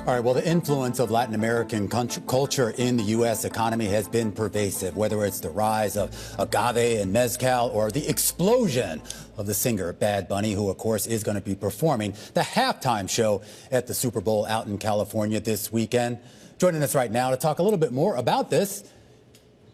All right, well, the influence of Latin American culture in the U.S. economy has been pervasive, whether it's the rise of agave and mezcal or the explosion of the singer Bad Bunny, who, of course, is going to be performing the halftime show at the Super Bowl out in California this weekend. Joining us right now to talk a little bit more about this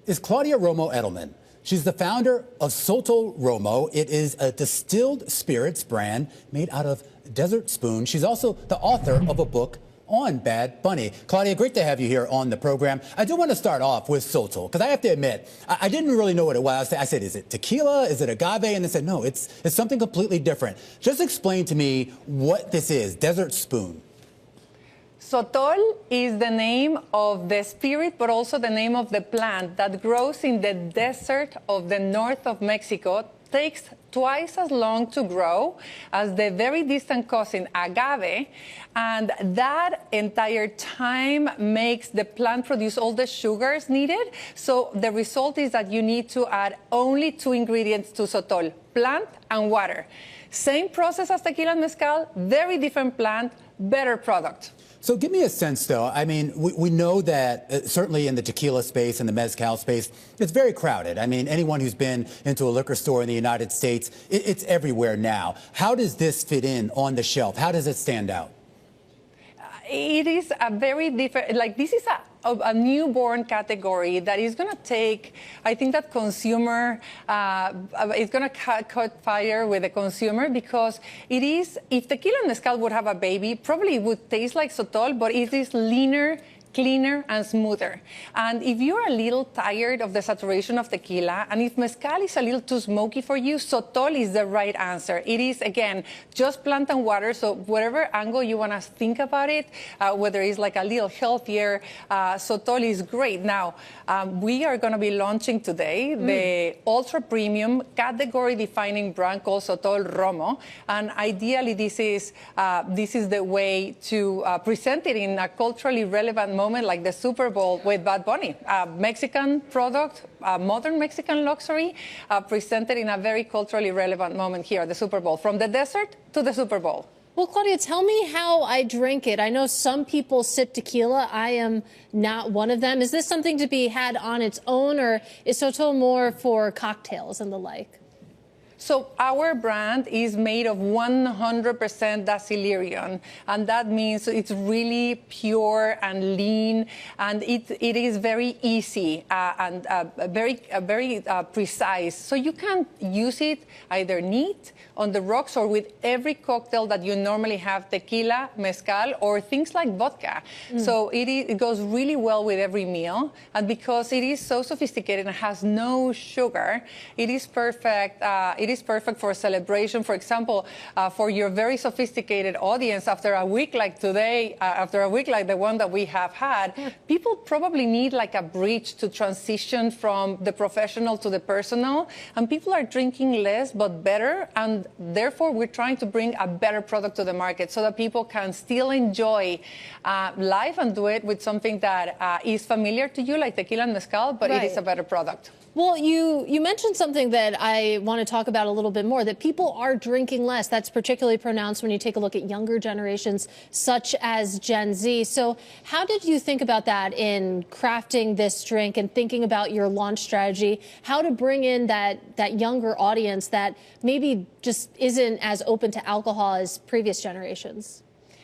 is Claudia Romo Edelman. She's the founder of Sotol Romo. It is a distilled spirits brand made out of desert spoon. She's also the author of a book on Bad Bunny. Claudia, great to have you here on the program. I do want to start off with Sotol, because I have to admit, I didn't really know what it was. I said, is it tequila? Is it agave? And they said, no, it's something completely different. Just explain to me what this is, desert spoon. Sotol is the name of the spirit, but also the name of the plant that grows in the desert of the north of Mexico. Takes twice as long to grow as the very distant cousin agave, and that entire time makes the plant produce all the sugars needed. So the result is that you need to add only 2 ingredients to Sotol: plant and water. Same process as tequila and mezcal, very different plant, better product. So give me a sense, though. I mean, we know that certainly in the tequila space and the mezcal space, it's very crowded. I mean, anyone who's been into a liquor store in the United States, it's everywhere now. How does this fit in on the shelf? How does it stand out? It is a very different, like this is a newborn category that is going to take, I think that consumer, is going to cut fire with the consumer, because it is, if tequila and mezcal would have a baby, probably it would taste like Sotol, but it is leaner, cleaner and smoother. And if you're a little tired of the saturation of tequila, and if mezcal is a little too smoky for you, Sotol is the right answer. It is, again, just plant and water, so whatever angle you want to think about it, whether it's like a little healthier, Sotol is great. Now, we are going to be launching today the ultra-premium category-defining brand called Sotol Romo, and ideally this is the way to present it in a culturally relevant moment like the Super Bowl with Bad Bunny, a Mexican product, a modern Mexican luxury, presented in a very culturally relevant moment here at the Super Bowl, from the desert to the Super Bowl. Well, Claudia, tell me how I drink it. I know some people sip tequila. I am not one of them. Is this something to be had on its own, or is Sotol more for cocktails and the like? So our brand is made of 100% Dasylirion, and that means it's really pure and lean, and it is very easy and very precise. So you can use it either neat, on the rocks, or with every cocktail that you normally have, tequila, mezcal, or things like vodka. So it goes really well with every meal, and because it is so sophisticated and has no sugar, it is perfect. It is perfect for a celebration. For example, for your very sophisticated audience, after a week like today, after a week like the one that we have had, people probably need like a bridge to transition from the professional to the personal, and people are drinking less but better, and therefore we're trying to bring a better product to the market so that people can still enjoy life and do it with something that is familiar to you, like tequila and mezcal, but it is a better product. Well, you mentioned something that I want to talk about a little bit more, that people are drinking less. That's particularly pronounced when you take a look at younger generations, such as Gen Z. So how did you think about that in crafting this drink and thinking about your launch strategy, how to bring in that younger audience that maybe just isn't as open to alcohol as previous generations?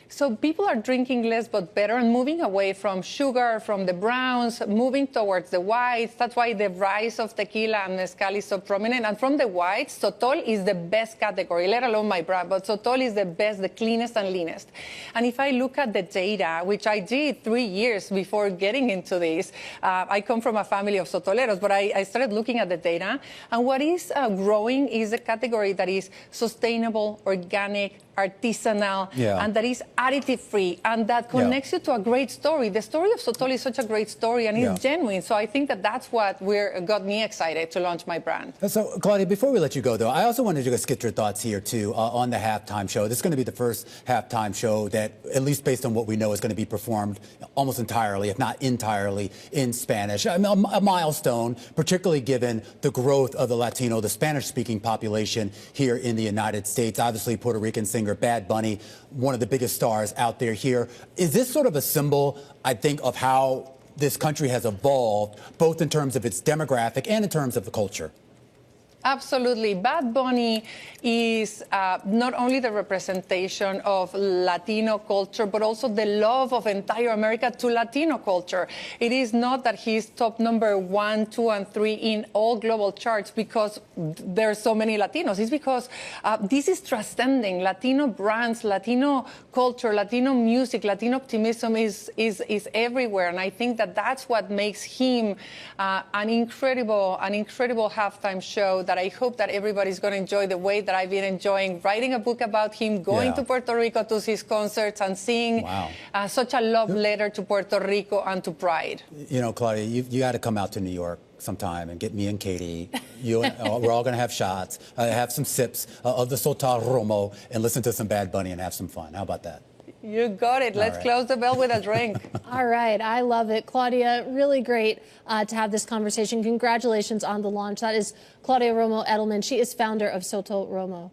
So people are drinking less but better, and moving away from sugar, from the browns, moving towards the whites. That's why the rise of tequila and mezcal is so prominent. And from the whites, Sotol is the best category, let alone my brand, but Sotol is the best, the cleanest and leanest. And if I look at the data, which I did 3 years before getting into this, I come from a family of Sotoleros, but I started looking at the data, and what is growing is a category that is sustainable, organic, artisanal, and that is additive-free, and that connects you to a great story. The story of Sotol is such a great story, and it's genuine. So I think that that's what got me excited to launch my brand. So, Claudia, before we let you go, though, I also wanted to just get your thoughts here, too, on the halftime show. This is going to be the first halftime show that, at least based on what we know, is going to be performed almost entirely, if not entirely, in Spanish. I mean, a milestone, particularly given the growth of the Latino, the Spanish-speaking population here in the United States. Obviously, Puerto Rican singer singer Bad Bunny, one of the biggest stars out there here. Is this sort of a symbol, I think, of how this country has evolved, both in terms of its demographic and in terms of the culture? Absolutely. Bad Bunny is not only the representation of Latino culture, but also the love of entire America to Latino culture. It is not that he's top number 1, 2, and 3 in all global charts because there are so many Latinos. It's because this is transcending. Latino brands, Latino culture, Latino music, Latino optimism is everywhere. And I think that that's what makes him an incredible halftime show that I hope that everybody's going to enjoy the way that I've been enjoying writing a book about him, going to Puerto Rico to his concerts and seeing such a love letter to Puerto Rico and to pride. You know, Claudia, you got to come out to New York sometime and get me and Katie. We're all going to have shots, have some sips of the Sotol Romo and listen to some Bad Bunny and have some fun. How about that? You got it. Let's close the bell with a drink. All right. I love it. Claudia, really great to have this conversation. Congratulations on the launch. That is Claudia Romo Edelman. She is founder of Sotol Romo.